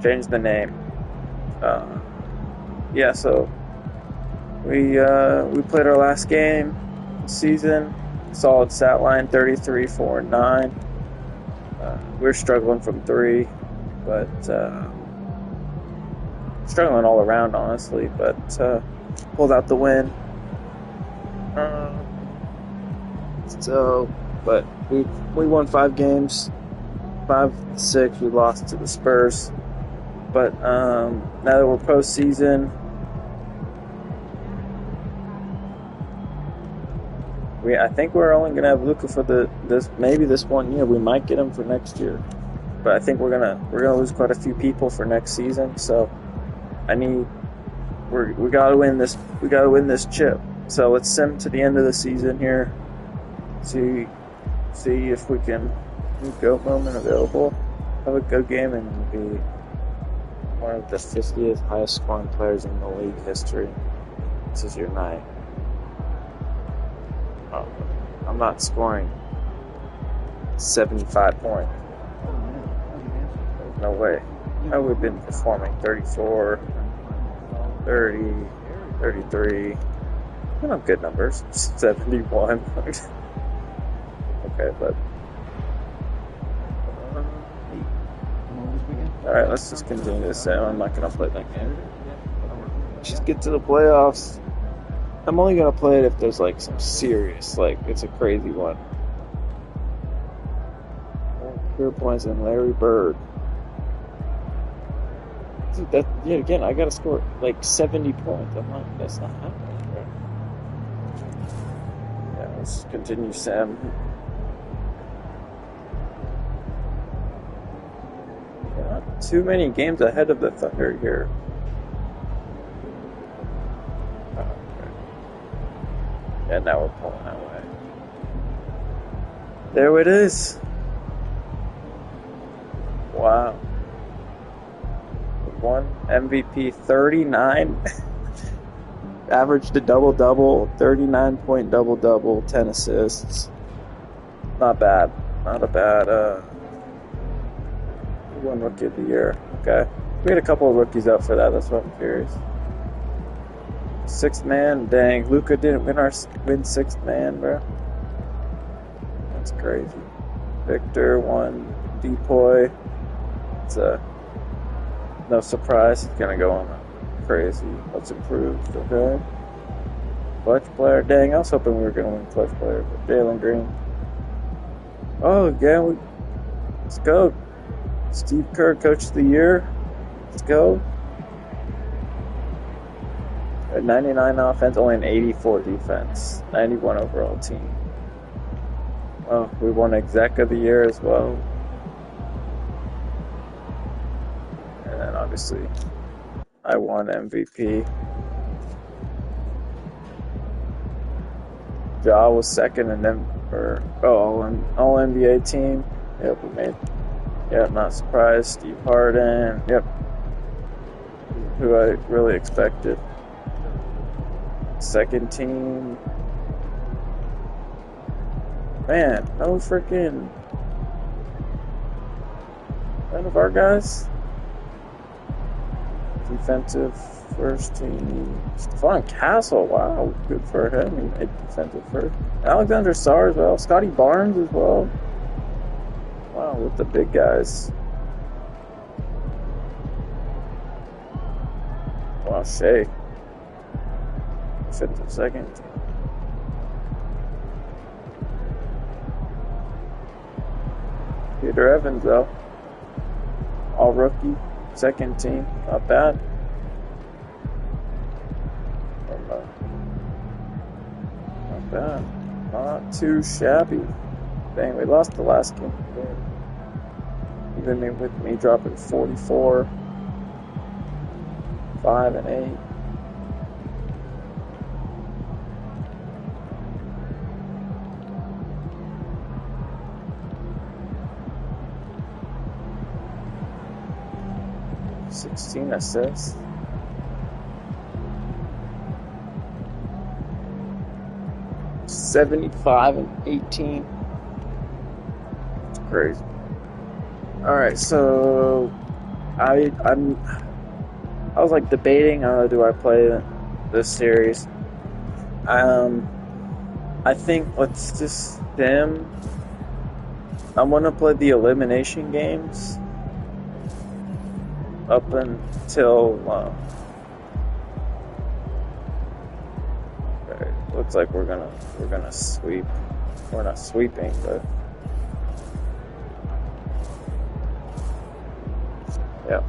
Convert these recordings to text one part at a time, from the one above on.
Change the name. Yeah, so we played our last game season. Solid stat line, 33, 4, and 9. We're struggling from 3, but struggling all around, honestly. But pulled out the win. But we won 5 games. 5-6, we lost to the Spurs. But now that we're postseason, I think we're only gonna have Luka for this 1 year. We might get him for next year, but I think we're gonna lose quite a few people for next season. So we gotta win this. We gotta win this chip. So let's sim to the end of the season here. See if we can go moment available. Have a good game and be one of the 50th highest scoring players in the league history. This is your night. I'm not scoring 75 points. There's no way. We've been performing 34, 30, 33. Good numbers. 71. Okay, but alright, let's just continue this. I'm not gonna play that game. Just get to the playoffs. I'm only gonna play it if there's some serious, it's a crazy one. Career points and Larry Bird. Dude, again, I gotta score 70 points. That's not happening, bro. Yeah, let's continue, Sam. Not too many games ahead of the Thunder here. And now we're pulling that way. There it is. Wow. One MVP, 39. Averaged a double-double, 39-point double-double, 10 assists. Not bad. Not a bad, one rookie of the year. Okay. We had a couple of rookies out for that. That's what I'm curious. 6th man, dang. Luka didn't win 6th man, bro. That's crazy. Victor won Depoy. It's no surprise. He's gonna go on crazy. What's improved? Okay. Clutch player. Dang, I was hoping we were gonna win clutch player, but Jalen Green. Oh, again, let's go. Steve Kerr, Coach of the Year. Let's go. A 99 offense, only an 84 defense. 91 overall team. Oh, we won Exec of the Year as well. And then obviously, I won MVP. Ja was second, and then all NBA team. Yep, we made. Yep, not surprised. Steve Harden. Yep, who I really expected. Second team. Man, no freaking. None of our guys. Defensive first team. Stephon Castle. Wow, good for him. He made defensive first. Alexander Sarr as well. Scotty Barnes as well. Wow, with the big guys. Wow, Shea. Defensive second. Peter Evans, though. All rookie. Second team. Not bad. Not bad. Not too shabby. Dang, we lost the last game. Even with me dropping 44, 5 and 8. $16 assists. $75 and 18. It's crazy. Alright, so I was like debating, do I play this series? Um, I think let's just sim. I want to play the elimination games up until. Okay, looks like we're gonna sweep. We're not sweeping, but yeah.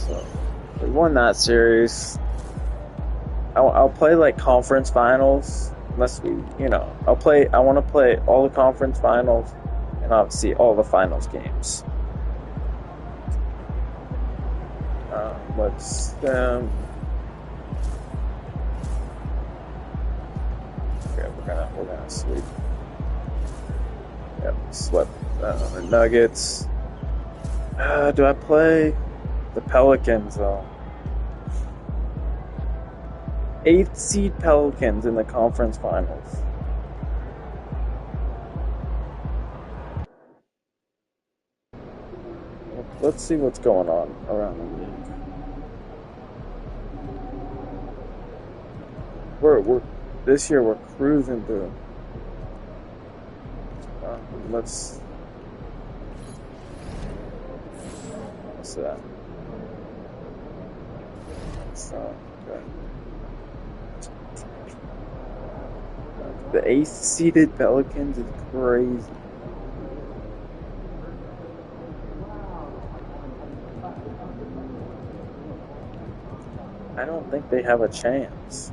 So we won that series. I'll play like conference finals unless I'll play. I want to play all the conference finals and obviously all the finals games. Let's okay, we're gonna sweep. Yep, swept the Nuggets. Do I play the Pelicans though? 8th seed Pelicans in the conference finals. Let's see what's going on around the league. We're this year we're cruising through. What's that? Okay. The 8th seeded Pelicans is crazy. I don't think they have a chance.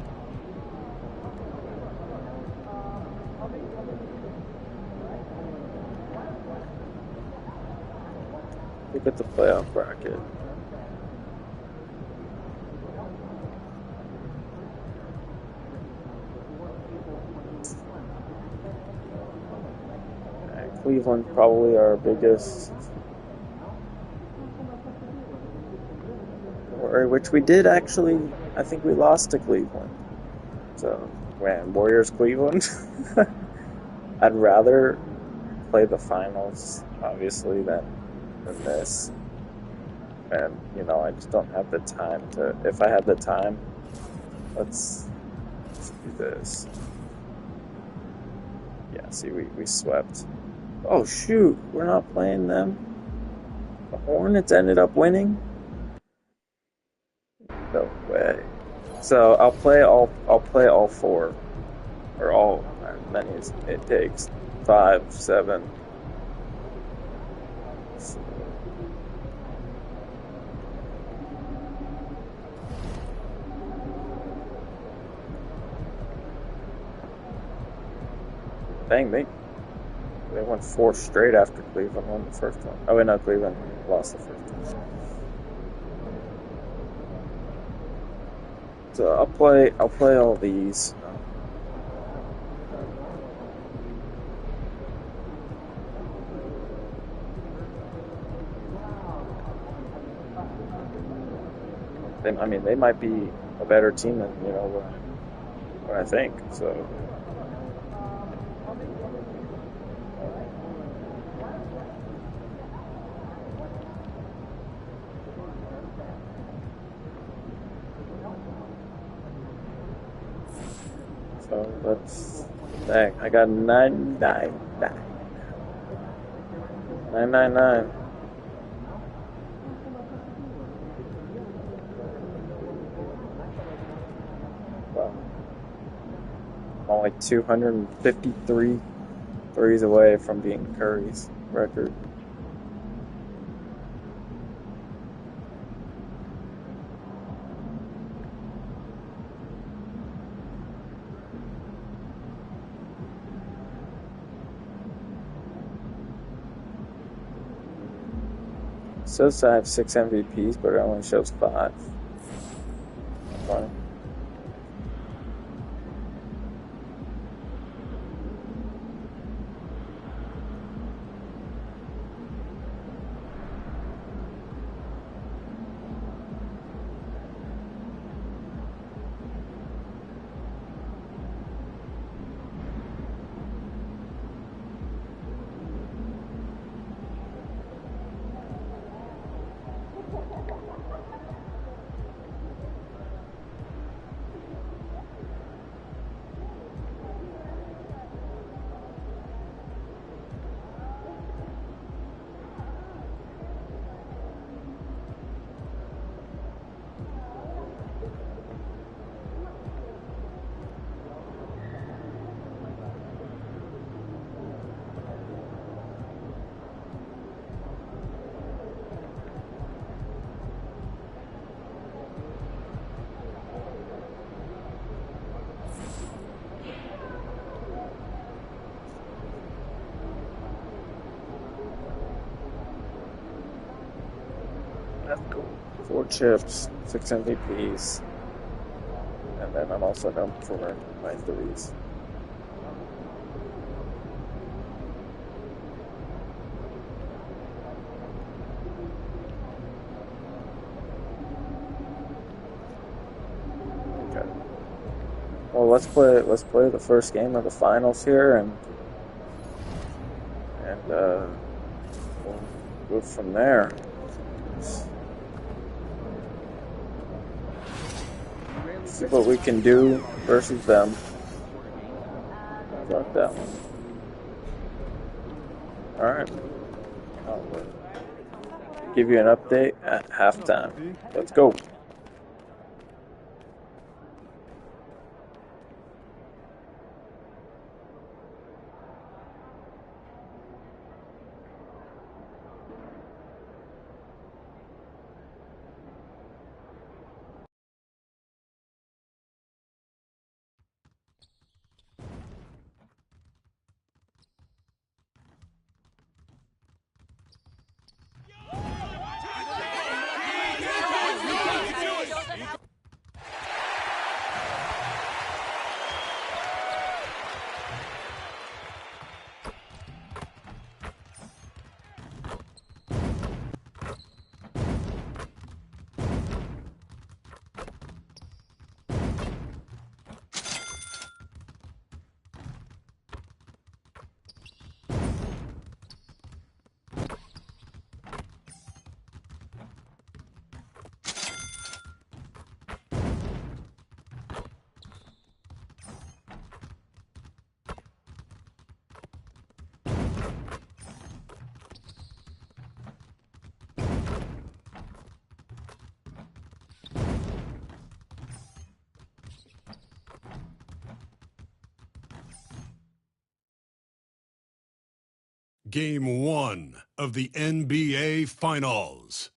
Look at the playoff bracket. Cleveland probably our biggest, which we did actually. I think we lost to Cleveland. So, man, Warriors Cleveland. I'd rather play the finals, obviously, than this. And I just don't have the time to. If I had the time, let's do this. Yeah, see, we swept. Oh shoot, we're not playing them. The Hornets ended up winning. No way. So I'll play all four, or all as many as it takes. 5, 7. Dang, they won 4 straight after Cleveland won the first one. Oh wait, no, Cleveland lost the first one. So I'll play all these. I mean, they might be a better team than what I think. So. So let's. Dang, I got 999. Wow. I'm only 253 threes away from being Curry's record. It says I have 6 MVPs, but it only shows 5. Funny. That's cool. 4 chips, 6 MVPs, and then I'm also known for my threes. Okay. Well, let's play the first game of the finals here, and we'll go from there. See what we can do versus them. How about that one? Alright. I'll give you an update at halftime. Let's go. Game 1 of the NBA Finals.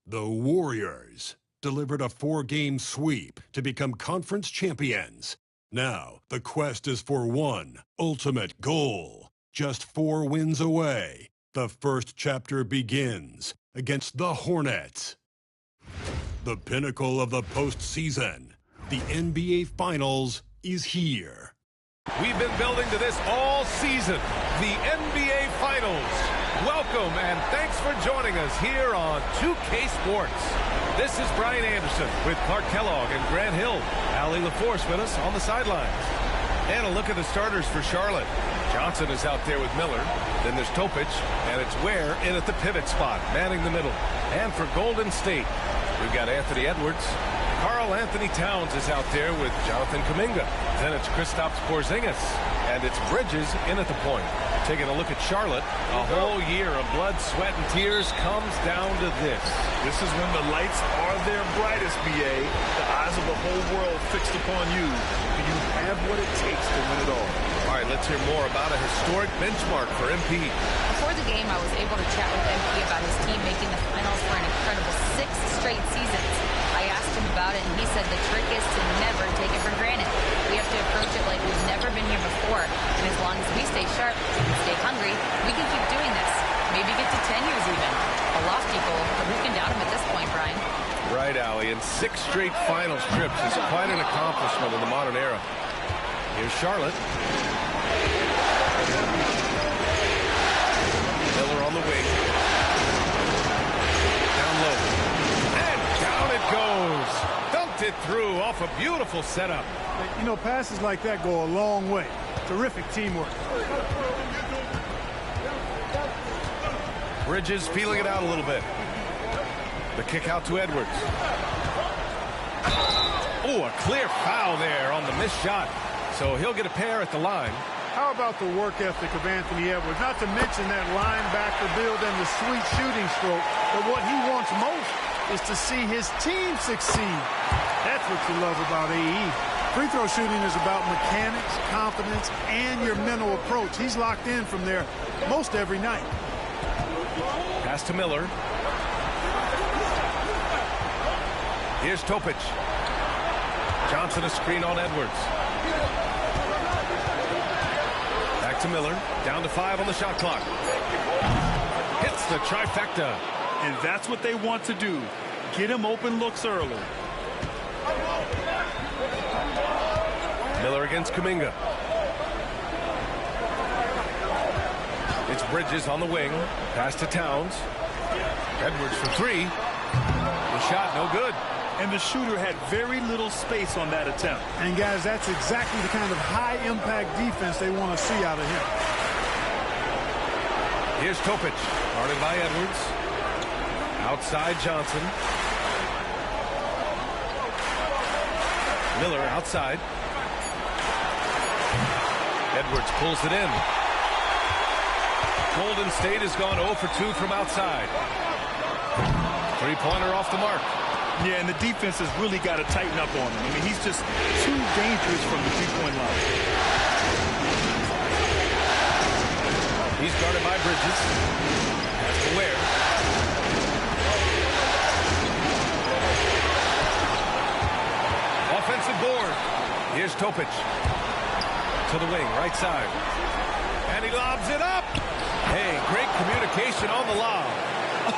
The Warriors delivered a 4-game sweep to become conference champions. Now, the quest is for one ultimate goal. Just 4 wins away. The first chapter begins against the Hornets. The pinnacle of the postseason, the NBA Finals, is here. We've been building to this all season, the NBA Finals. Welcome and thanks for joining us here on 2K Sports. This is Brian Anderson with Clark Kellogg and Grant Hill. Allie LaForce with us on the sidelines. And a look at the starters for Charlotte. Johnson is out there with Miller. Then there's Topic, and it's Ware in at the pivot spot, manning the middle. And for Golden State, we've got Anthony Edwards. Karl Anthony Towns is out there with Jonathan Kuminga. Then it's Kristaps Porzingis. And it's Bridges in at the point. Taking a look at Charlotte, a whole year of blood, sweat, and tears comes down to this. This is when the lights are their brightest, BA. The eyes of the whole world fixed upon you. Do you have what it takes to win it all? All right, let's hear more about a historic benchmark for MP. Before the game, I was able to chat with MP about his team making the finals for an incredible 6 straight seasons. I asked him about it, and he said the trick is to never take it for granted. We have to approach it like we've never been here before. And as long as we stay sharp and stay hungry, we can keep doing this. Maybe get to 10 years even. A lofty goal, but who can doubt him at this point, Brian? Right, Allie. And 6 straight finals trips is quite an accomplishment in the modern era. Here's Charlotte. Miller on the wing. Down low. And down it goes. Dunked it through off a beautiful setup. You know, passes like that go a long way. Terrific teamwork. Bridges feeling it out a little bit. The kick out to Edwards. Oh, a clear foul there on the missed shot. So he'll get a pair at the line. How about the work ethic of Anthony Edwards? Not to mention that linebacker build and the sweet shooting stroke. But what he wants most is to see his team succeed. That's what you love about AE. Free throw shooting is about mechanics, confidence, and your mental approach. He's locked in from there most every night. Pass to Miller. Here's Topic. Johnson a screen on Edwards. Back to Miller. Down to 5 on the shot clock. Hits the trifecta. And that's what they want to do. Get him open looks early. Miller against Kuminga. It's Bridges on the wing. Pass to Towns. Edwards for three. The shot no good. And the shooter had very little space on that attempt. And, guys, that's exactly the kind of high-impact defense they want to see out of him. Here's Topic. Guarded by Edwards. Outside Johnson. Miller outside. Edwards pulls it in. Golden State has gone 0 for 2 from outside. Three-pointer off the mark. Yeah, and the defense has really got to tighten up on him. I mean, he's just too dangerous from the three-point line. He's guarded by Bridges. That's to Ware. Offensive board. Here's Topic. To the wing, right side. And he lobs it up. Hey, great communication on the lob.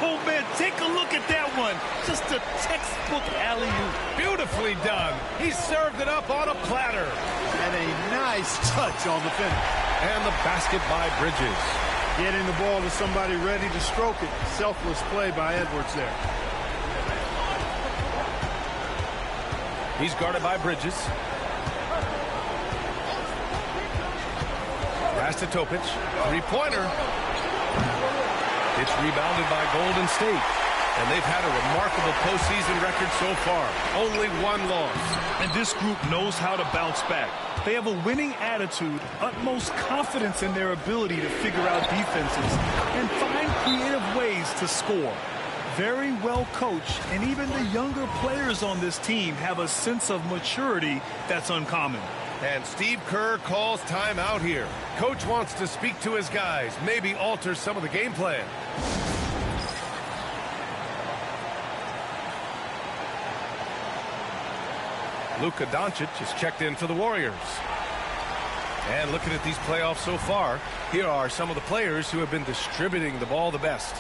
Oh, man, take a look at that one. Just a textbook alley-oop. Beautifully done. He served it up on a platter. And a nice touch on the finish. And the basket by Bridges. Getting the ball to somebody ready to stroke it. Selfless play by Edwards there. He's guarded by Bridges. Pass to Topic. Three-pointer. It's rebounded by Golden State. And they've had a remarkable postseason record so far. Only one loss. And this group knows how to bounce back. They have a winning attitude, utmost confidence in their ability to figure out defenses, and find creative ways to score. Very well coached, and even the younger players on this team have a sense of maturity that's uncommon. And Steve Kerr calls timeout here. Coach wants to speak to his guys, maybe alter some of the game plan. Luka Doncic is checked in for the Warriors. And looking at these playoffs so far, here are some of the players who have been distributing the ball the best.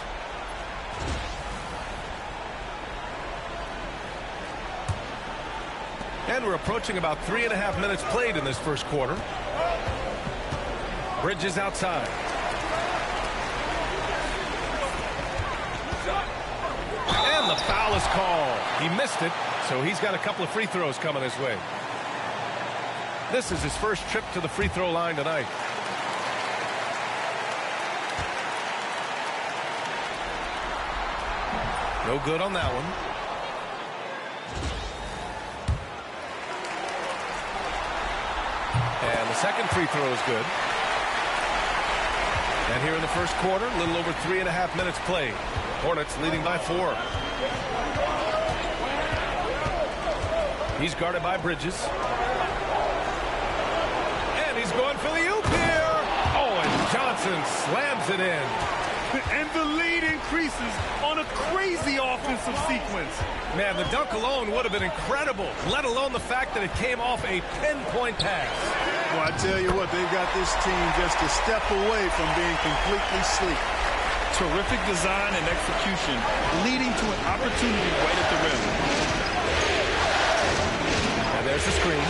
And we're approaching about 3.5 minutes played in this first quarter. Bridges outside. And the foul is called. He missed it, so he's got a couple of free throws coming his way. This is his first trip to the free throw line tonight. No good on that one. And the second free throw is good. And here in the first quarter, a little over 3.5 minutes played. Hornets leading by 4. He's guarded by Bridges. And he's going for the oop here. Oh, and Johnson slams it in. And the lead increases on a crazy offensive sequence. Man, the dunk alone would have been incredible, let alone the fact that it came off a pinpoint pass. Well, I tell you what, they've got this team just a step away from being completely sleek. Terrific design and execution, leading to an opportunity right at the rim. And there's the screen.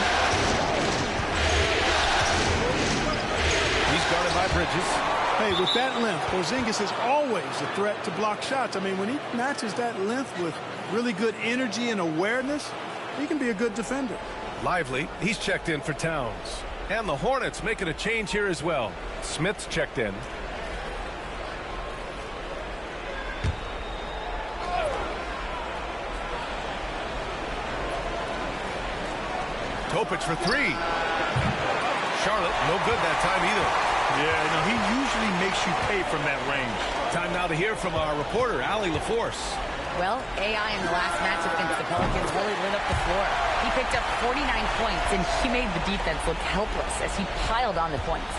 He's guarded by Bridges. Hey, with that length, Porzingis is always a threat to block shots. I mean, when he matches that length with really good energy and awareness, he can be a good defender. Lively, he's checked in for Towns. And the Hornets making a change here as well. Smith's checked in. Topic for three. Charlotte, no good that time either. Yeah, no, he usually makes you pay from that range. Time now to hear from our reporter, Allie LaForce. Well, AI in the last matchup against the Pelicans really lit up the floor. He picked up 49 points, and he made the defense look helpless as he piled on the points.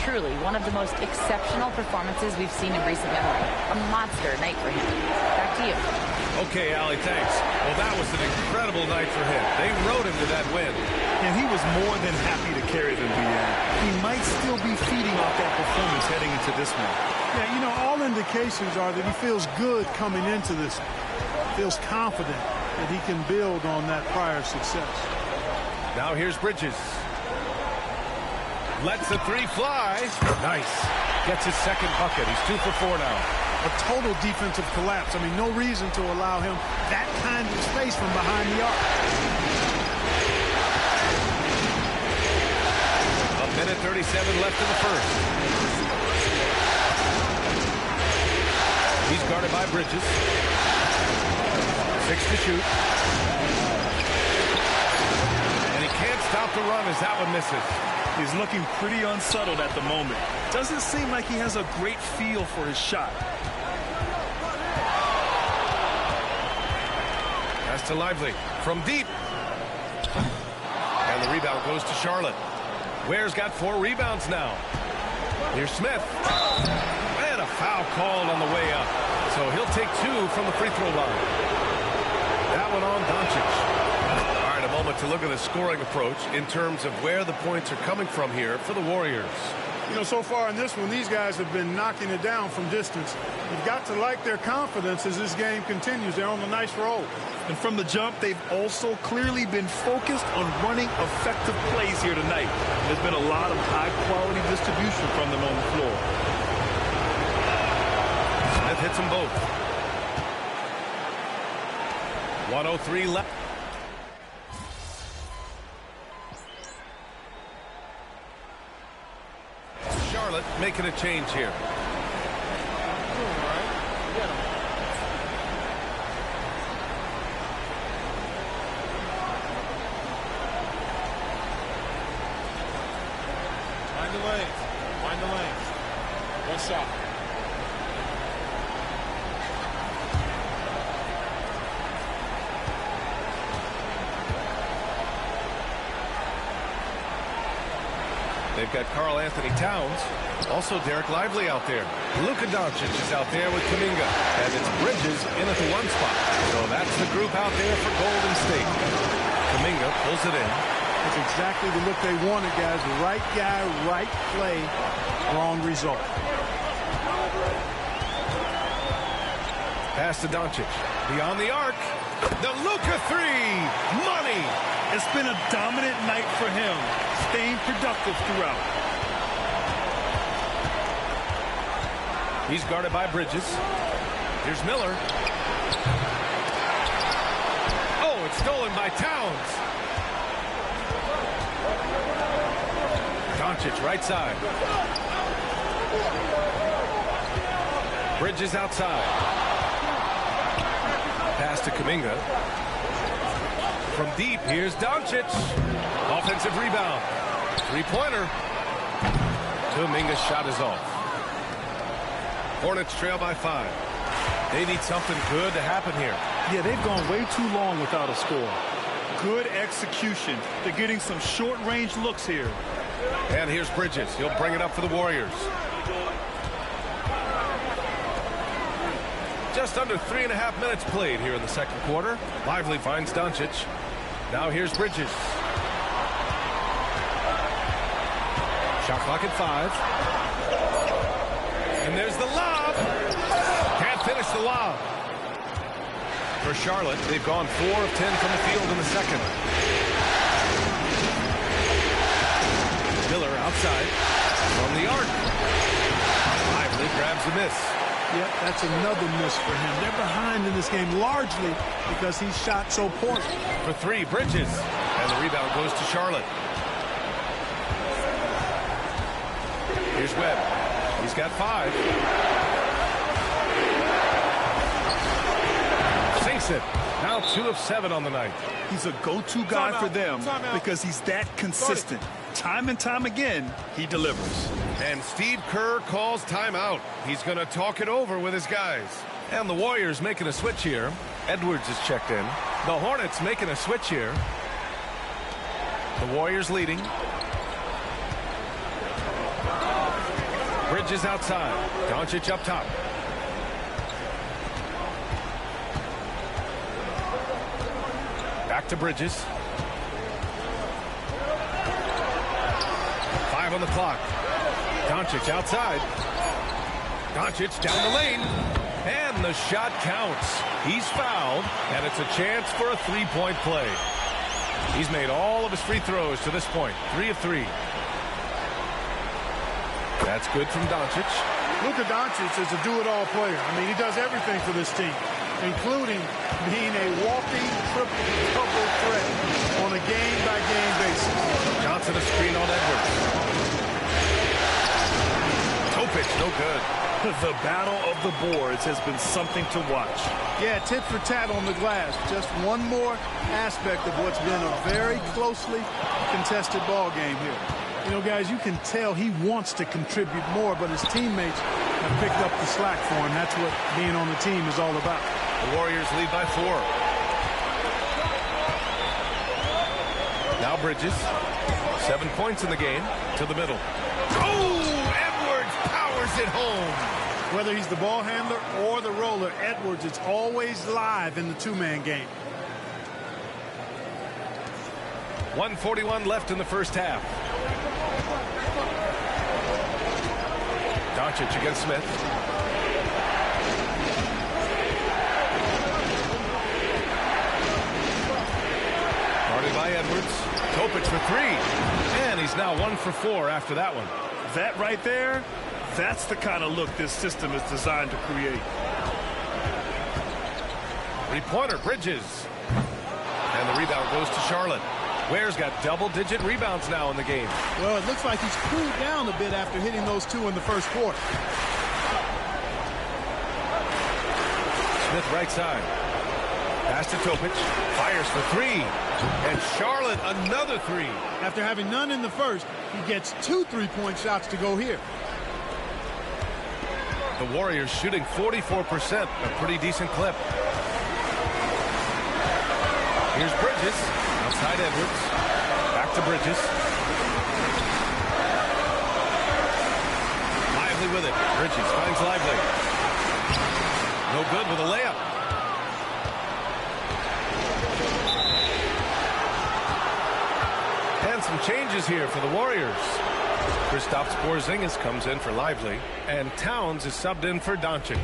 truly one of the most exceptional performances we've seen in recent memory. A monster night for him. Back to you. Okay, Allie, thanks. Well, that was an incredible night for him. They rode him to that win. And he was more than happy to carry them, BN. He might still be feeding off that performance heading into this one. Yeah, you know, all indications are that he feels good coming into this. Feels confident that he can build on that prior success. Now here's Bridges. Lets the three fly. Nice. Gets his second bucket. He's 2 for 4 now. A total defensive collapse. I mean, no reason to allow him that kind of space from behind the arc. A minute 37 left in the first. He's guarded by Bridges. 6 to shoot. And he can't stop the run as that one misses. He's looking pretty unsettled at the moment. Doesn't seem like he has a great feel for his shot. Pass to Lively from deep. And the rebound goes to Charlotte. Ware's got 4 rebounds now. Here's Smith. And a foul called on the way up. So he'll take 2 from the free throw line. That one on Doncic. All right, a moment to look at the scoring approach in terms of where the points are coming from here for the Warriors. You know, so far in this one, these guys have been knocking it down from distance. You've got to like their confidence as this game continues. They're on a nice roll. And from the jump, they've also clearly been focused on running effective plays here tonight. There's been a lot of high-quality distribution from them on the floor. Smith hits them both. 1:03 left. Charlotte making a change here. Find the lanes. Find the lanes. One shot. They've got Karl Anthony Towns. Also Derek Lively out there. Luka Doncic is out there with Kuminga. And it's Bridges in at the 1 spot. So that's the group out there for Golden State. Kuminga pulls it in. That's exactly the look they wanted, guys. Right guy, right play, wrong result. Pass to Doncic. Beyond the arc. The Luka 3. Money. It's been a dominant night for him, staying productive throughout. He's guarded by Bridges. Here's Miller. Oh, it's stolen by Towns. Doncic right side. Bridges outside. Pass to Kuminga. From deep, here's Doncic. Offensive rebound. Three-pointer. Kuminga's shot is off. Hornets trail by 5. They need something good to happen here. Yeah, they've gone way too long without a score. Good execution. They're getting some short-range looks here. And here's Bridges. He'll bring it up for the Warriors. Just under 3.5 minutes played here in the second quarter. Lively finds Doncic. Now here's Bridges. Shot clock at 5. And there's the lob. Can't finish the lob. For Charlotte, they've gone 4 of 10 from the field in the second. Miller outside from the arc. Lively grabs the miss. Yep, that's another miss for him. They're behind in this game largely because he shot so poorly. For 3, Bridges. And the rebound goes to Charlotte. Here's Webb. He's got 5. Sinks it. Now 2 of 7 on the night. He's a go-to guy for them because he's that consistent. Time and time again, he delivers. And Steve Kerr calls timeout. He's going to talk it over with his guys. And the Warriors making a switch here. Edwards is checked in. The Hornets making a switch here. The Warriors leading. Bridges outside. Doncic up top. Back to Bridges. 5 on the clock. Doncic outside. Doncic down the lane. And the shot counts. He's fouled, and it's a chance for a three-point play. He's made all of his free throws to this point. 3 of 3. That's good from Doncic. Luka Doncic is a do-it-all player. I mean, he does everything for this team, including being a walking triple-double threat on a game-by-game basis. Johnson a screen on Edwards. Topic, no good. The battle of the boards has been something to watch. Yeah, tit for tat on the glass. Just one more aspect of what's been a very closely contested ball game here. You know, guys, you can tell he wants to contribute more, but his teammates have picked up the slack for him. That's what being on the team is all about. The Warriors lead by 4. Now Bridges. 7 points in the game. To the middle. Oh, Edwards powers it home. Whether he's the ball handler or the roller, Edwards is always live in the two-man game. 1:41 left in the first half. Doncic against Smith. Guarded by Edwards. Topic for 3. And he's now 1 for 4 after that one. That right there, that's the kind of look this system is designed to create. 3-pointer, Bridges. And the rebound goes to Charlotte. Ware's got double-digit rebounds now in the game. Well, it looks like he's cooled down a bit after hitting those 2 in the first quarter. Smith right side. Pass to Topic. Fires for 3. And Charlotte another 3. After having none in the first, he gets 2 3-point shots to go here. The Warriors shooting 44%, a pretty decent clip. Here's Bridges. Outside Edwards. Back to Bridges. Lively with it. Bridges finds Lively. No good with a layup. And some changes here for the Warriors. Kristaps Porzingis comes in for Lively, and Towns is subbed in for Doncic.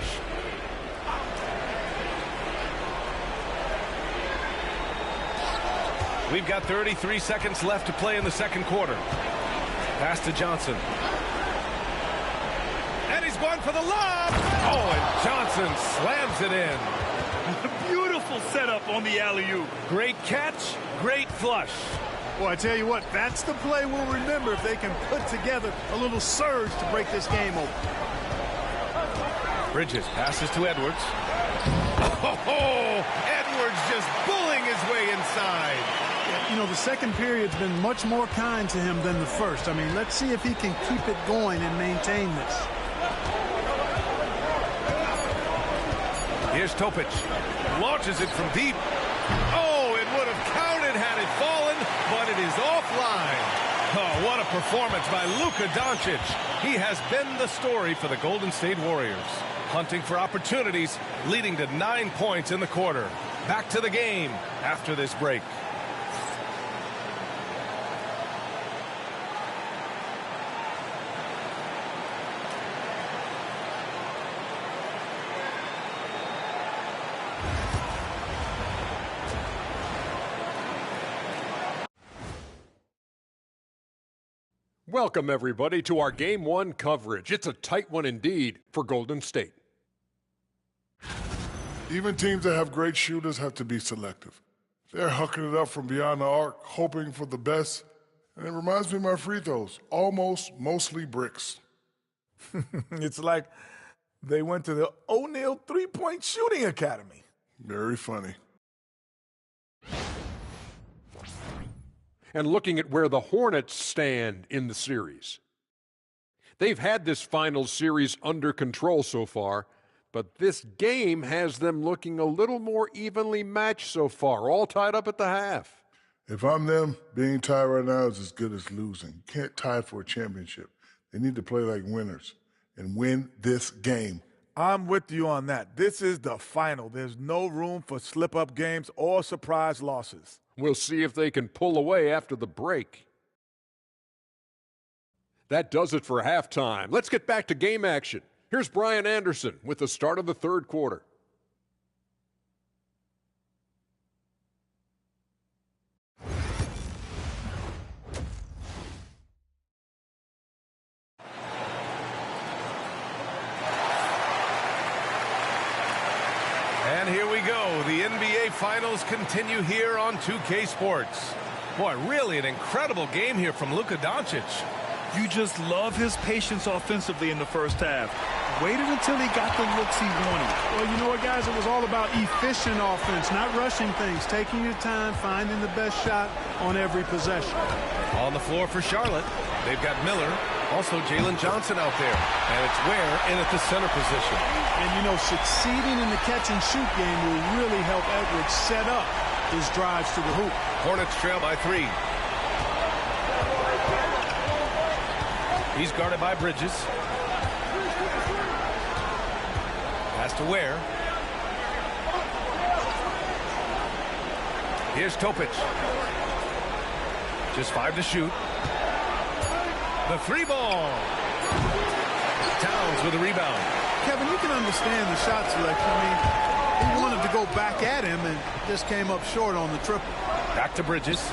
We've got 33 seconds left to play in the second quarter. Pass to Johnson. And he's going for the lob. Oh, and Johnson slams it in. Beautiful setup on the alley-oop. Great catch, great flush. Well, I tell you what, that's the play we'll remember if they can put together a little surge to break this game open. Bridges passes to Edwards. Oh, Edwards just bullying his way inside. You know, the second period's been much more kind to him than the first. I mean, let's see if he can keep it going and maintain this. Here's Topic. Launches it from deep. Oh, it would have counted had it fallen, but it is offline. Oh, what a performance by Luka Doncic. He has been the story for the Golden State Warriors. Hunting for opportunities, leading to 9 points in the quarter. Back to the game after this break. Welcome, everybody, to our Game 1 coverage. It's a tight one indeed for Golden State. Even teams that have great shooters have to be selective. They're hucking it up from beyond the arc, hoping for the best. And it reminds me of my free throws, almost mostly bricks. It's like they went to the O'Neal three-point shooting academy. Very funny. And looking at where the Hornets stand in the series. They've had this finals series under control so far, but this game has them looking a little more evenly matched so far, all tied up at the half. If I'm them, being tied right now is as good as losing. You can't tie for a championship. They need to play like winners. and win this game. I'm with you on that. This is the final. There's no room for slip-up games or surprise losses. We'll see if they can pull away after the break. That does it for halftime. Let's get back to game action. Here's Brian Anderson with the start of the third quarter. And here we go. The NBA Finals continue here on 2K Sports. Boy, really an incredible game here from Luka Doncic. You just love his patience offensively in the first half. Waited until he got the looks he wanted. Well, you know what, guys? It was all about efficient offense, not rushing things, taking your time, finding the best shot on every possession. On the floor for Charlotte, they've got Miller, also Jalen Johnson out there. And it's Ware in at the center position. And, you know, succeeding in the catch-and-shoot game will really help Edwards set up his drives to the hoop. Hornets trail by 3. He's guarded by Bridges. Pass to Ware. Here's Topic. Just 5 to shoot. The 3-ball. Towns with a rebound. Kevin, you can understand the shot selection. I mean, he wanted to go back at him and just came up short on the triple. Back to Bridges.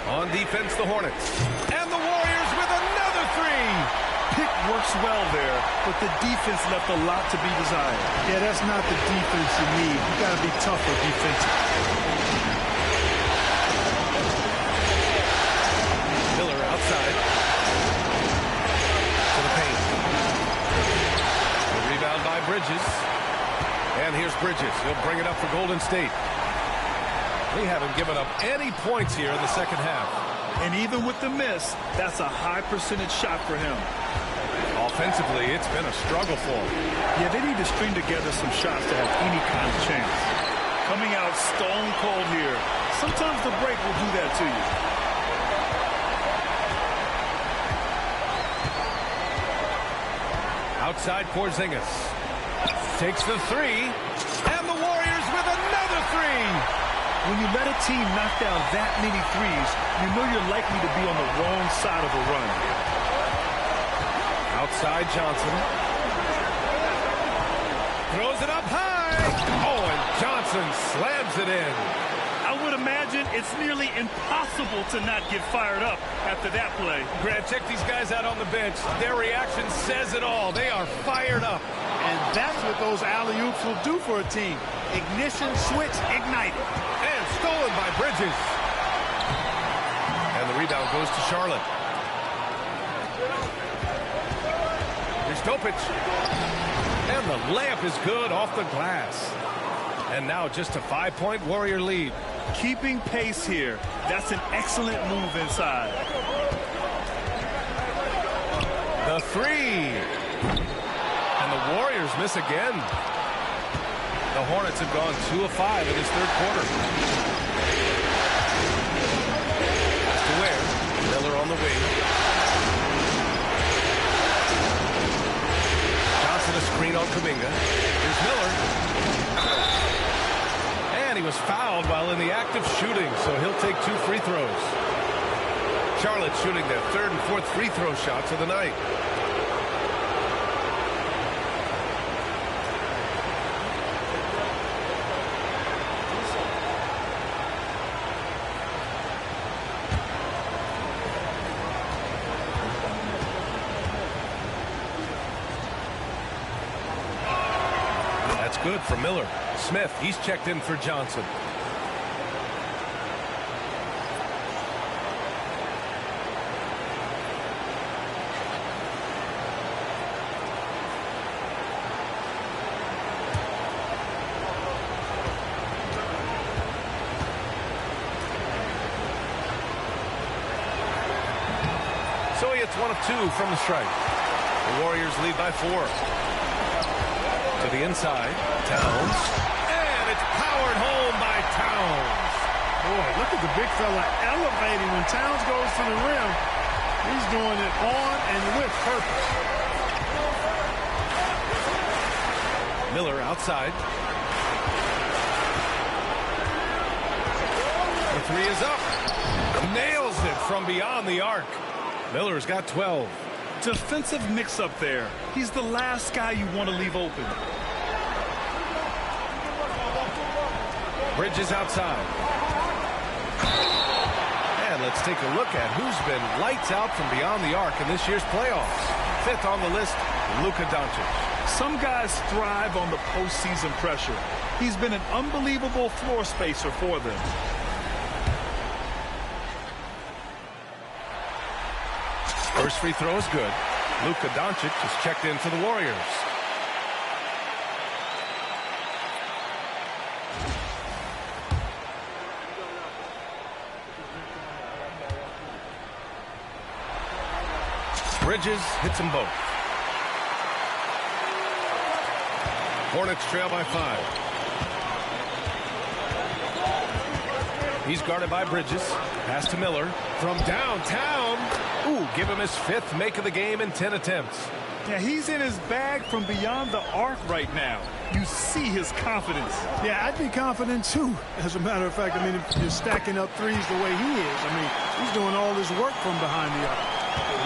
On defense, the Hornets. And the Warriors with another 3. Pick works well there, but the defense left a lot to be desired. Yeah, that's not the defense you need. You got to be tougher defensively. Miller outside. To the paint. The rebound by Bridges. And here's Bridges. He'll bring it up for Golden State. They haven't given up any points here in the second half. And even with the miss, that's a high percentage shot for him. Offensively, it's been a struggle for him. Yeah, they need to string together some shots to have any kind of chance. Coming out stone cold here. Sometimes the break will do that to you. Outside Porzingis. Takes the 3. And the Warriors with another 3. When you let a team knock down that many threes, you know you're likely to be on the wrong side of a run. Outside Johnson. Throws it up high. Oh, and Johnson slams it in. I would imagine it's nearly impossible to not get fired up after that play. Grant, check these guys out on the bench. Their reaction says it all. They are fired up. And that's what those alley-oops will do for a team. Ignition switch ignited. And stolen by Bridges. And the rebound goes to Charlotte. Here's Topic. And the layup is good off the glass. And now just a 5-point Warrior lead. Keeping pace here. That's an excellent move inside. The 3. And the Warriors miss again. The Hornets have gone 2 of 5 in this third quarter. Pass to Ware. Miller on the wing. Johnson a screen on Kuminga. Here's Miller. And he was fouled while in the act of shooting, so he'll take 2 free throws. Charlotte shooting their 3rd and 4th free throw shots of the night. Good for Miller. Smith, he's checked in for Johnson. So he hits one of two from the strike. The Warriors lead by 4. To the inside, Towns. And it's powered home by Towns. Boy, look at the big fella elevating when Towns goes to the rim. He's doing it on and with purpose. Miller outside. The three is up. Nails it from beyond the arc. Miller's got 12. Defensive mix-up there. He's the last guy you want to leave open. Bridges outside. And let's take a look at who's been lights out from beyond the arc in this year's playoffs. 5th on the list, Luka Doncic. Some guys thrive on the postseason pressure. He's been an unbelievable floor spacer for them. First free throw is good. Luka Doncic is checked in for the Warriors. Bridges hits them both. Hornets trail by 5. He's guarded by Bridges. Pass to Miller from downtown. Ooh, give him his 5th make of the game in 10 attempts. Yeah, he's in his bag from beyond the arc right now. You see his confidence. Yeah, I'd be confident too. As a matter of fact, I mean, if you're stacking up threes the way he is, I mean, he's doing all this work from behind the arc.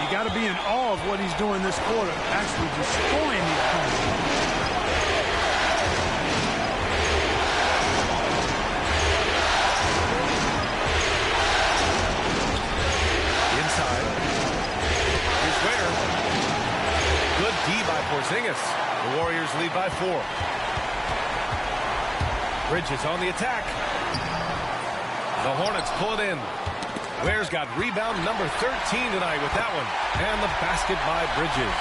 You got to be in awe of what he's doing this quarter, actually destroying the opponent. Porzingis. The Warriors lead by 4. Bridges on the attack. The Hornets pull it in. Ware's got rebound number 13 tonight with that one. And the basket by Bridges.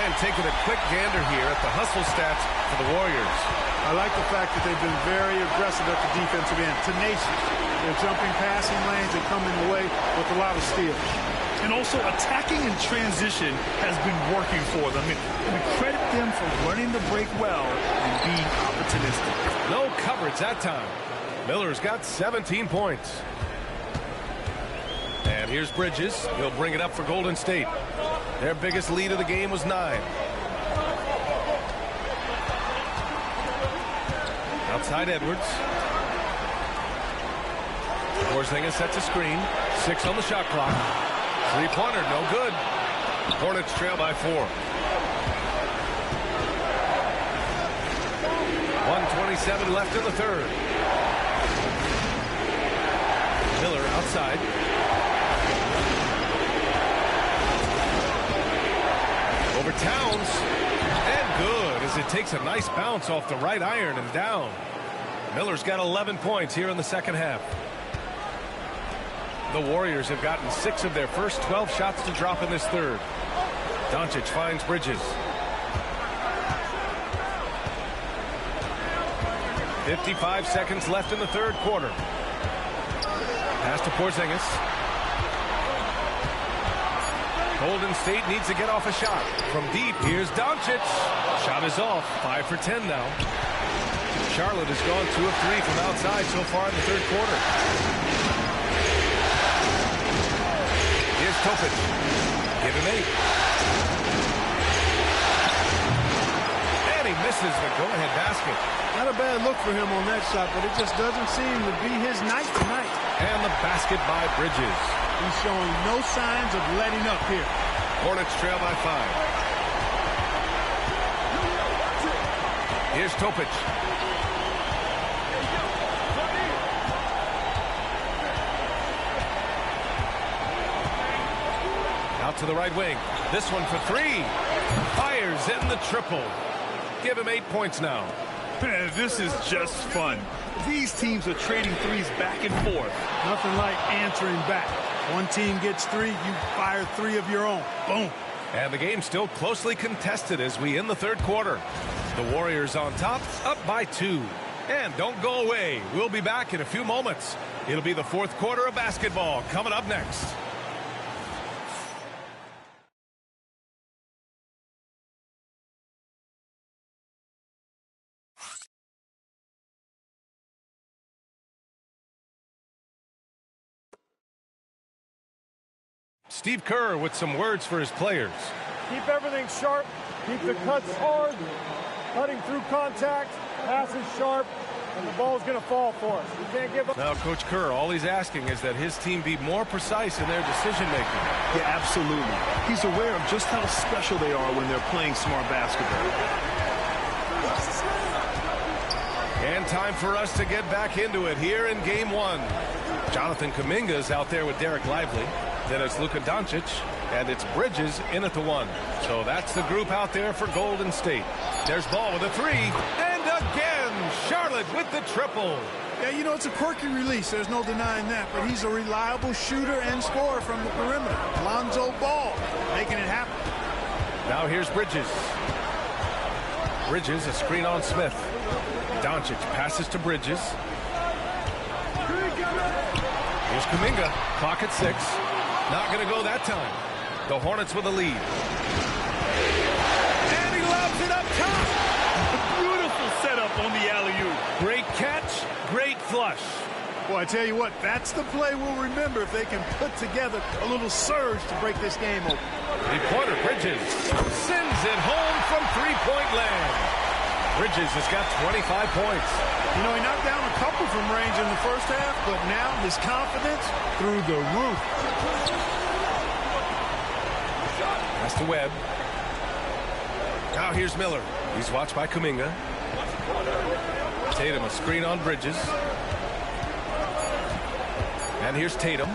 And taking a quick gander here at the hustle stats for the Warriors. I like the fact that they've been very aggressive at the defensive end. Tenacious. They're jumping passing lanes and coming away with a lot of steals. And also attacking in transition has been working for them. And we credit them for learning to break well and being opportunistic. No coverage that time. Miller's got 17 points. And here's Bridges. He'll bring it up for Golden State. Their biggest lead of the game was 9. Outside Edwards. Porzingis sets a screen. 6 on the shot clock. Three-pointer, no good. Hornets trail by 4. 1:27 left in the third. Miller outside. Over Towns. And good as it takes a nice bounce off the right iron and down. Miller's got 11 points here in the second half. The Warriors have gotten 6 of their first 12 shots to drop in this third. Doncic finds Bridges. 55 seconds left in the third quarter. Pass to Porzingis. Golden State needs to get off a shot. From deep, here's Doncic. Shot is off. 5 for 10 now. Charlotte has gone 2 of 3 from outside so far in the third quarter. Here's Topic. Give him 8. And he misses the go-ahead basket. Not a bad look for him on that shot, but it just doesn't seem to be his night tonight. And the basket by Bridges. He's showing no signs of letting up here. Hornets trail by 5. Here's Topic. Out to the right wing. This one for 3. Fires in the triple. Give him 8 points now. This is just fun. These teams are trading threes back and forth. Nothing like answering back. One team gets 3, you fire 3 of your own. Boom. And the game's still closely contested as we end the third quarter. The Warriors on top, up by 2. And don't go away. We'll be back in a few moments. It'll be the fourth quarter of basketball coming up next. Steve Kerr with some words for his players. Keep everything sharp. Keep the cuts hard. Cutting through contact. Passes sharp. And the ball's going to fall for us. We can't give up. Now, Coach Kerr, all he's asking is that his team be more precise in their decision-making. Yeah, absolutely. He's aware of just how special they are when they're playing smart basketball. And time for us to get back into it here in Game 1. Jonathan Kuminga is out there with Derek Lively. Then it's Luka Doncic, and it's Bridges in at the 1. So that's the group out there for Golden State. There's Ball with a 3, and again, Charlotte with the triple. Yeah, you know, it's a quirky release. There's no denying that. But he's a reliable shooter and scorer from the perimeter. Lonzo Ball making it happen. Now here's Bridges. Bridges, a screen on Smith. Doncic passes to Bridges. Here's Kuminga. Clock at 6. Not going to go that time. The Hornets with a lead. And he lobs it up top. Beautiful setup on the alley-oop. Great catch, great flush. Boy, I tell you what, that's the play we'll remember if they can put together a little surge to break this game open. Three-pointer Bridges sends it home from three-point land. Bridges has got 25 points. You know, he knocked down a couple from range in the first half, but now his confidence through the roof. Pass to Webb. Now here's Miller. He's watched by Kuminga. Tatum a screen on Bridges. And here's Tatum.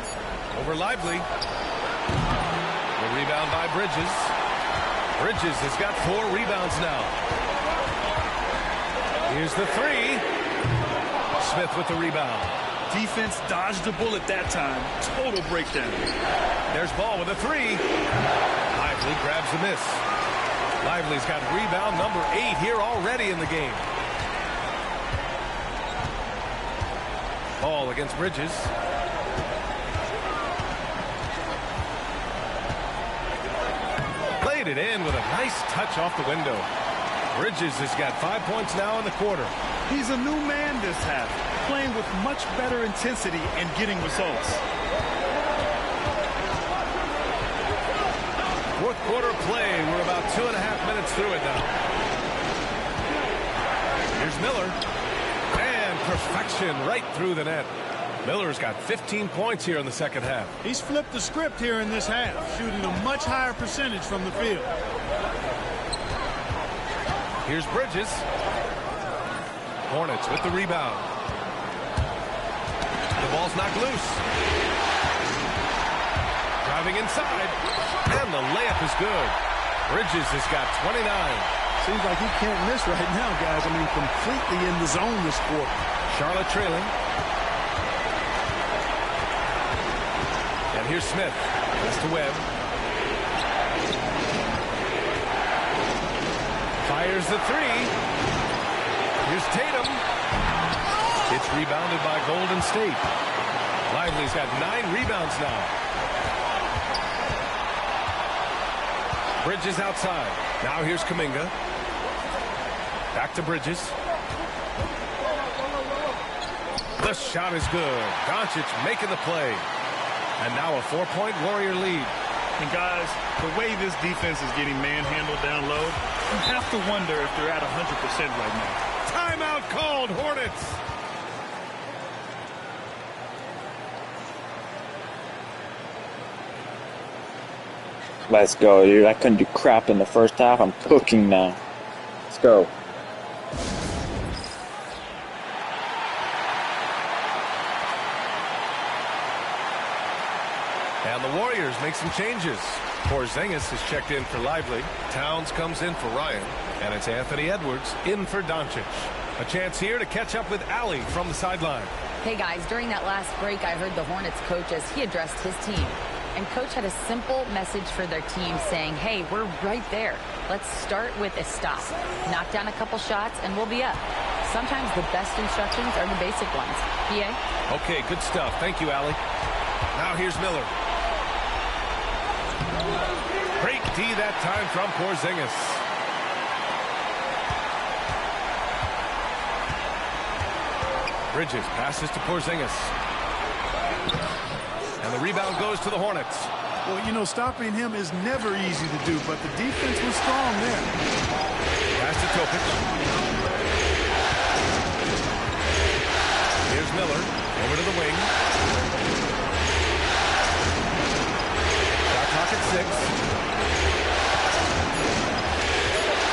Over Lively. The rebound by Bridges. Bridges has got 4 rebounds now. Here's the 3. Smith with the rebound. Defense dodged the bullet that time. Total breakdown. There's Ball with a 3. Lively grabs the miss. Lively's got rebound number 8 here already in the game. Ball against Bridges. Played it in with a nice touch off the window. Bridges has got 5 points now in the quarter. He's a new man this half, playing with much better intensity and getting results. Fourth quarter play. We're about 2.5 minutes through it now. Here's Miller. And perfection right through the net. Miller's got 15 points here in the second half. He's flipped the script here in this half, shooting a much higher percentage from the field. Here's Bridges. Hornets with the rebound. The ball's knocked loose. Driving inside. And the layup is good. Bridges has got 29. Seems like he can't miss right now, guys. I mean, completely in the zone this quarter. Charlotte trailing. And here's Smith. Pass to Webb. Fires the 3. Here's Tatum. It's rebounded by Golden State. Lively's got 9 rebounds now. Bridges outside. Now here's Kuminga. Back to Bridges. The shot is good. Doncic making the play. And now a 4-point Warrior lead. And guys, the way this defense is getting manhandled down low, you have to wonder if they're at 100% right now. Timeout called, Hornets. Let's go, dude. I couldn't do crap in the first half. I'm cooking now. Let's go. And the Warriors make some changes. Porzingis has checked in for Lively. Towns comes in for Ryan. And it's Anthony Edwards in for Doncic. A chance here to catch up with Allie from the sideline. Hey guys, during that last break, I heard the Hornets coach as he addressed his team. And coach had a simple message for their team saying, hey, we're right there. Let's start with a stop. Knock down a couple shots and we'll be up. Sometimes the best instructions are the basic ones. PA? Okay, good stuff. Thank you, Allie. Now here's Miller. Great D that time from Porzingis. Bridges passes to Porzingis. And the rebound goes to the Hornets. Well, you know, stopping him is never easy to do, but the defense was strong there. Pass to Topic. Here's Miller. Over to the wing. Shot clock at 6.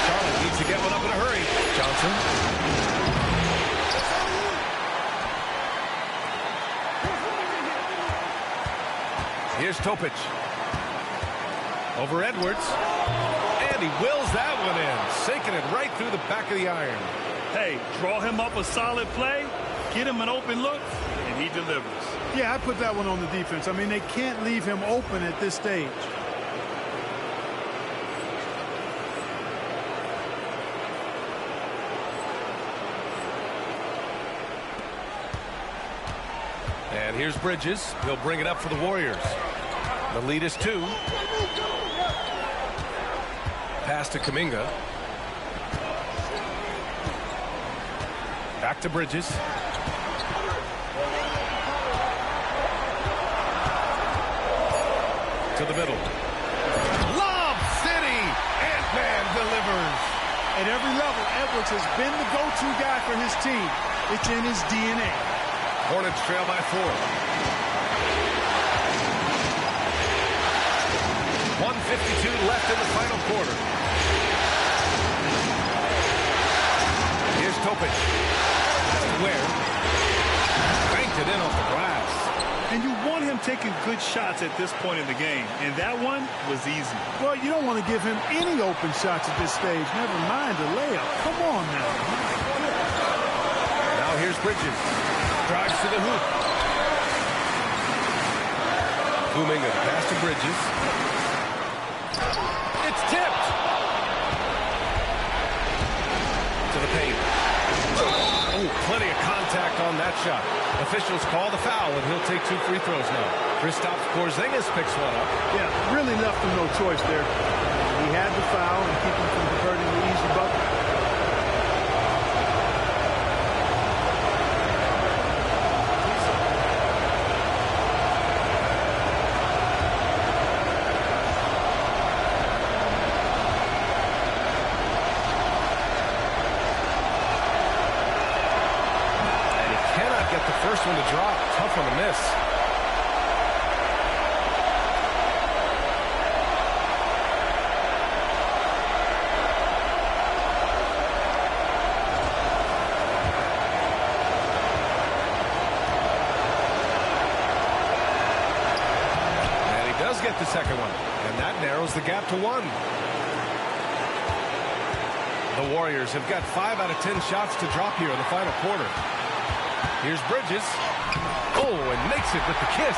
Charlotte needs to get one up in a hurry. Johnson. Here's Topic. Over Edwards. And he wills that one in. Sinking it right through the back of the iron. Hey, draw him up a solid play, get him an open look, and he delivers. Yeah, I put that one on the defense. I mean, they can't leave him open at this stage. And here's Bridges. He'll bring it up for the Warriors. The lead is 2. Pass to Kuminga. Back to Bridges. To the middle. Lob City! Ant-Man delivers. At every level, Edwards has been the go-to guy for his team. It's in his DNA. Hornets trail by 4. 1:52 left in the final quarter. Here's Topic. Where? Banked it in off the glass. And you want him taking good shots at this point in the game, and that one was easy. Well, you don't want to give him any open shots at this stage. Never mind a layup. Come on now. Now here's Bridges. Drives to the hoop. Kuminga pass to Bridges. It's tipped. To the paint. Oh, plenty of contact on that shot. Officials call the foul, and he'll take 2 free throws now. Kristaps Porzingis picks one up. Yeah, really left him no choice there. He had the foul and keep him from converting the easy bucket. First one to drop. Tough one to miss. And he does get the second one. And that narrows the gap to 1. The Warriors have got 5 out of 10 shots to drop here in the final quarter. Here's Bridges. Oh, and makes it with the kiss.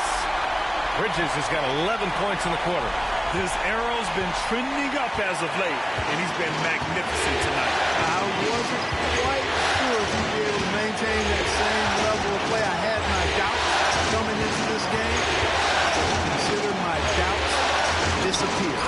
Bridges has got 11 points in the quarter. His arrow's been trending up as of late, and he's been magnificent tonight. I wasn't quite sure if he'd be able to maintain that same level of play. I had my doubts coming into this game. Consider my doubts disappear.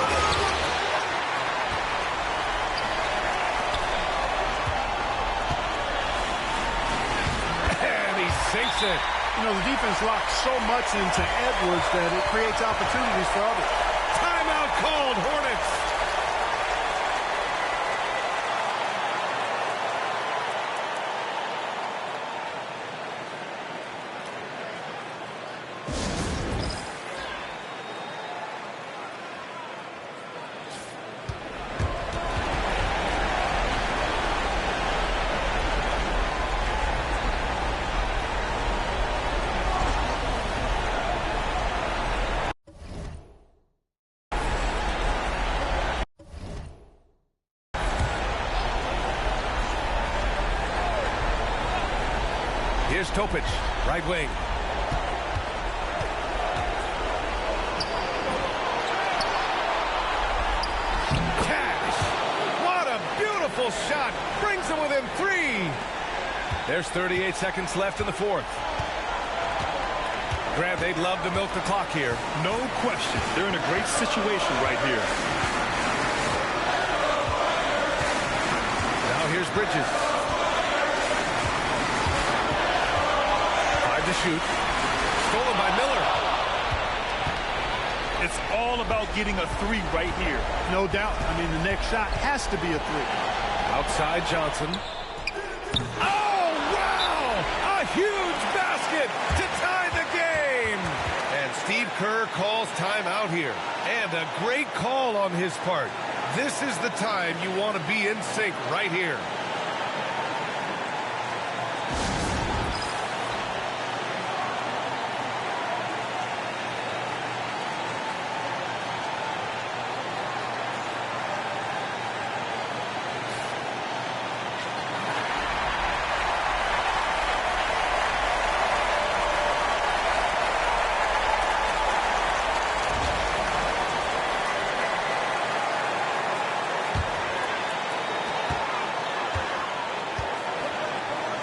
Sinks it. You know, the defense locks so much into Edwards that it creates opportunities for others. Timeout called, Hornets. Here's Topic, right wing. Cash! What a beautiful shot! Brings them within 3. There's 38 seconds left in the 4th. Grant, they'd love to milk the clock here. No question. They're in a great situation right here. Now here's Bridges. To shoot. Stolen by Miller. It's all about getting a three right here. No doubt. I mean, the next shot has to be a three. Outside Johnson. Oh, wow! A huge basket to tie the game! And Steve Kerr calls timeout here. And a great call on his part. This is the time you want to be in sync right here.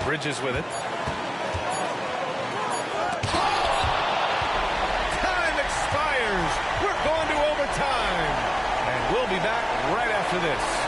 Bridges with it. Time expires. We're going to overtime. And we'll be back right after this.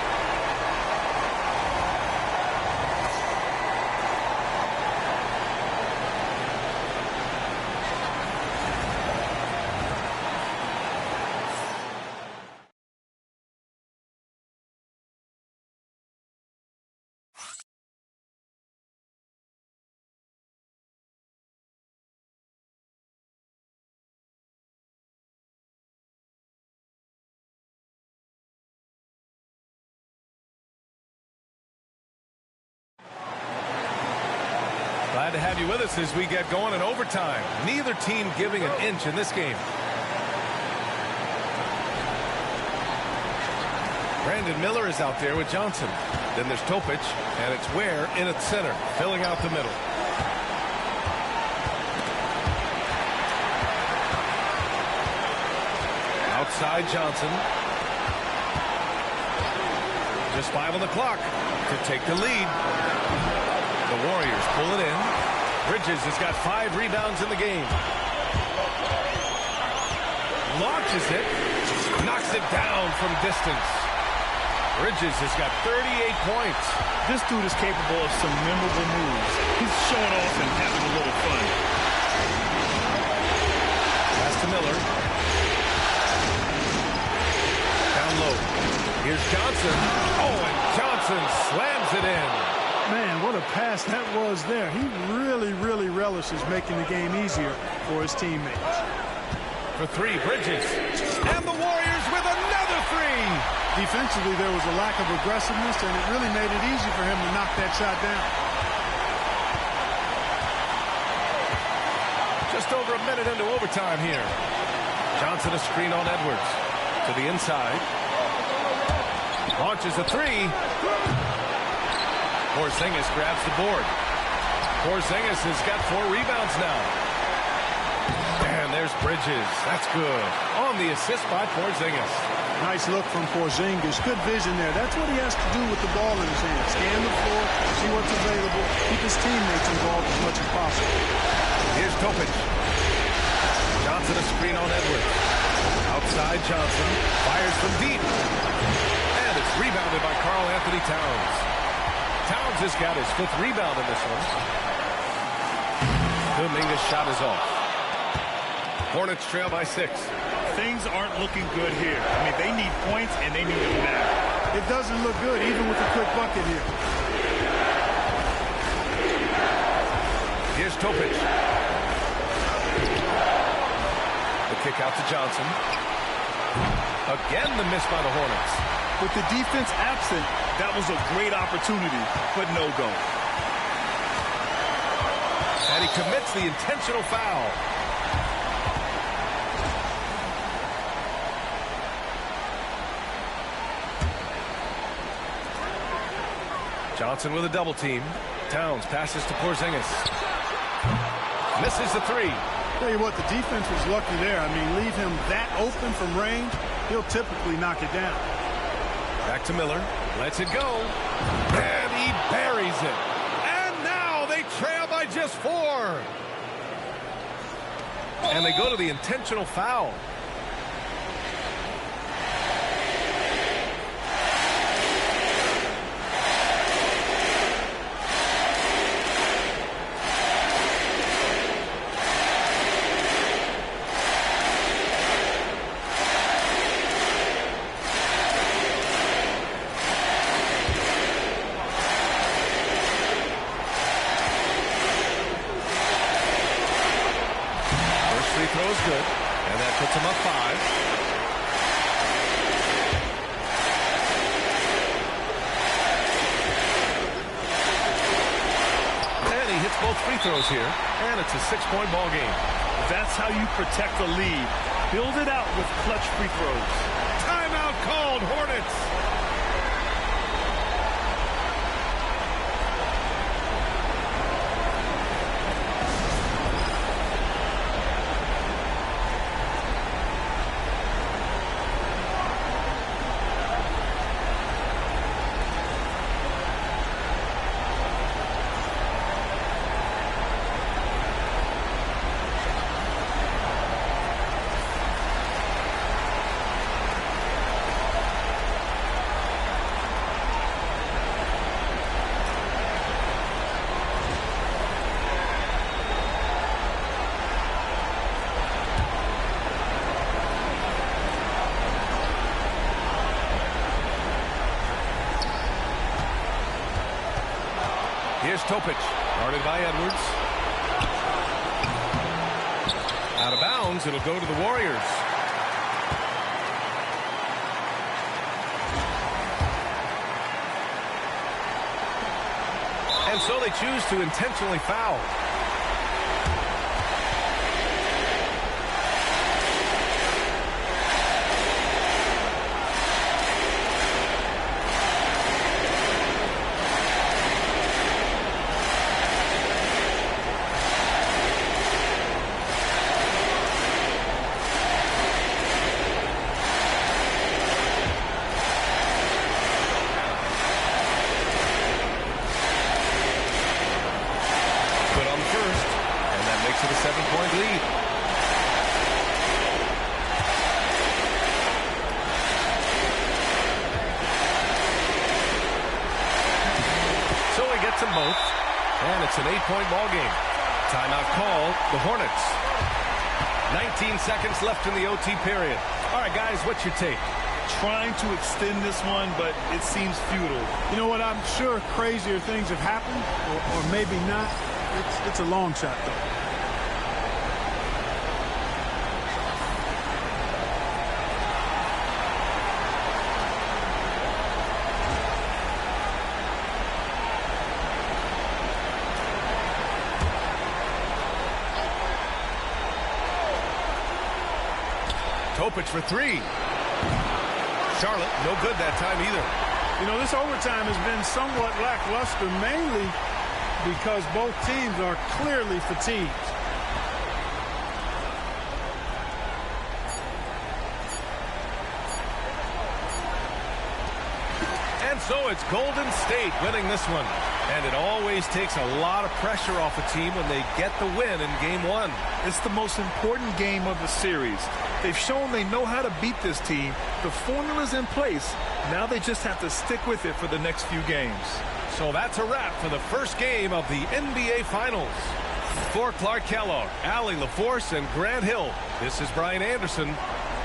Glad to have you with us as we get going in overtime. Neither team giving an inch in this game. Brandon Miller is out there with Johnson. Then there's Topic, and it's Ware in at center, filling out the middle. Outside Johnson. Just 5 on the clock to take the lead. The Warriors pull it in. Bridges has got 5 rebounds in the game. Launches it. Knocks it down from distance. Bridges has got 38 points. This dude is capable of some memorable moves. He's showing off and having a little fun. Pass to Miller. Down low. Here's Johnson. Oh, and Johnson slams it in. Man, what a pass that was there. He really relishes making the game easier for his teammates. For 3, Bridges. And the Warriors with another 3. Defensively, there was a lack of aggressiveness, and it really made it easy for him to knock that shot down. Just over a minute into overtime here. Johnson a screen on Edwards. To the inside. Launches a 3. Porzingis grabs the board. Porzingis has got 4 rebounds now. And there's Bridges. That's good. On the assist by Porzingis. Nice look from Porzingis. Good vision there. That's what he has to do with the ball in his hand. Scan the floor, see what's available, keep his teammates involved as much as possible. Here's Topic. Johnson a screen on Edwards. Outside Johnson. Fires from deep. And it's rebounded by Karl Anthony Towns. Towns has got his 5th rebound in this one. Dominguez shot is off. Hornets trail by 6. Things aren't looking good here. I mean, they need points, and they need them now. It doesn't look good, even with a quick bucket here. Here's Topic. The kick out to Johnson. Again, the miss by the Hornets. With the defense absent, that was a great opportunity, but no go. And he commits the intentional foul. Johnson with a double team. Towns passes to Porzingis. Misses the 3. Tell you what, the defense was lucky there. I mean, leave him that open from range, he'll typically knock it down. Back to Miller. Lets it go. And he buries it. And now they trail by just 4. And they go to the intentional foul. is good. And that puts him up 5. And he hits both free throws here. And it's a 6-point ball game. That's how you protect the lead. Build it out with clutch free throws. Timeout called, Hornets. Here's Topic, guarded by Edwards. Out of bounds, it'll go to the Warriors. And so they choose to intentionally foul. Both, and it's an 8-point ball game. Timeout called, the Hornets. 19 seconds left in the OT period. All right, guys, what's your take? Trying to extend this one, but it seems futile. You know what? I'm sure crazier things have happened, or maybe not. It's a long shot, though. Topic for 3. Charlotte, no good that time either. You know, this overtime has been somewhat lackluster, mainly because both teams are clearly fatigued. And so it's Golden State winning this one. And it always takes a lot of pressure off a team when they get the win in Game 1. It's the most important game of the series. They've shown they know how to beat this team. The formula's in place. Now they just have to stick with it for the next few games. So that's a wrap for the first game of the NBA Finals. For Clark Kellogg, Allie LaForce, and Grant Hill, this is Brian Anderson.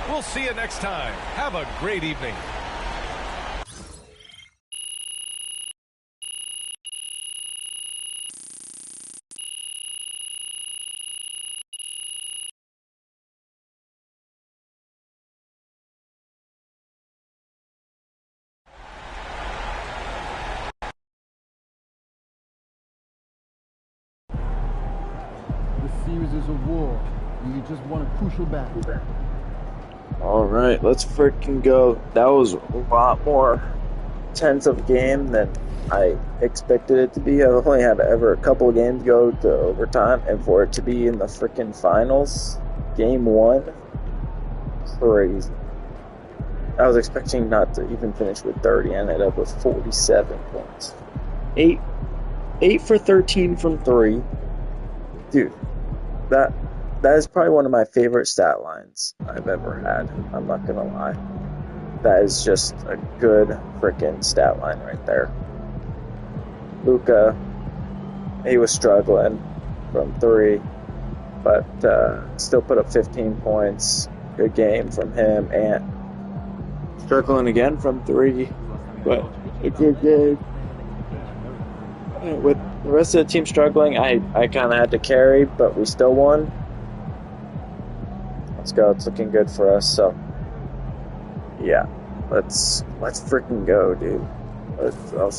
We'll see you next time. Have a great evening. Series is a war, and you just won a crucial battle. All right, let's freaking go. That was a lot more tense of a game than I expected it to be. I've only had ever a couple of games go to overtime, and for it to be in the freaking finals, Game 1, crazy. I was expecting not to even finish with 30. I ended up with 47 points. 8 for 13 from 3. Dude. That is probably one of my favorite stat lines I've ever had. I'm not gonna lie. That is just a good freaking stat line right there. Luka, he was struggling from 3, but still put up 15 points. Good game from him, and struggling again from 3, but a good game. With the rest of the team struggling, I kind of had to carry, but we still won. Let's go. It's looking good for us. So, yeah, let's freaking go, dude. I'll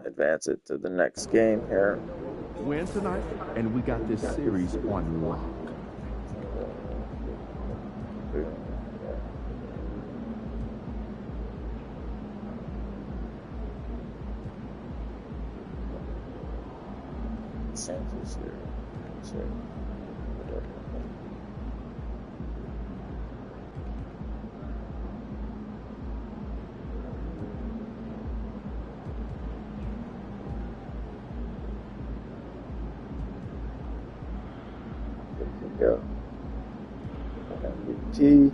advance it to the next game here. Win tonight, and we got this series on lock. Chances here. So, go. MVP.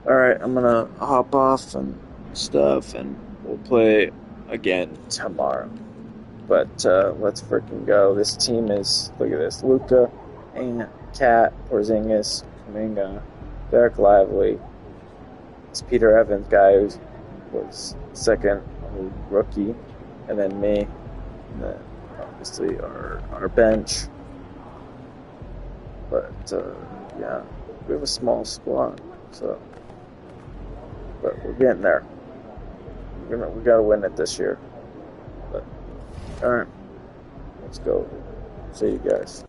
Alright, I'm gonna hop off and stuff, and we'll play again tomorrow. But let's freaking go. This team is, look at this, Luka, and Cat, Porzingis, Kuminga, Derek Lively, this Peter Evans guy who was second rookie, and then me, and then obviously our bench. But yeah, we have a small squad, so, but we're getting there. We gotta win it this year. But all right, let's go. See you guys.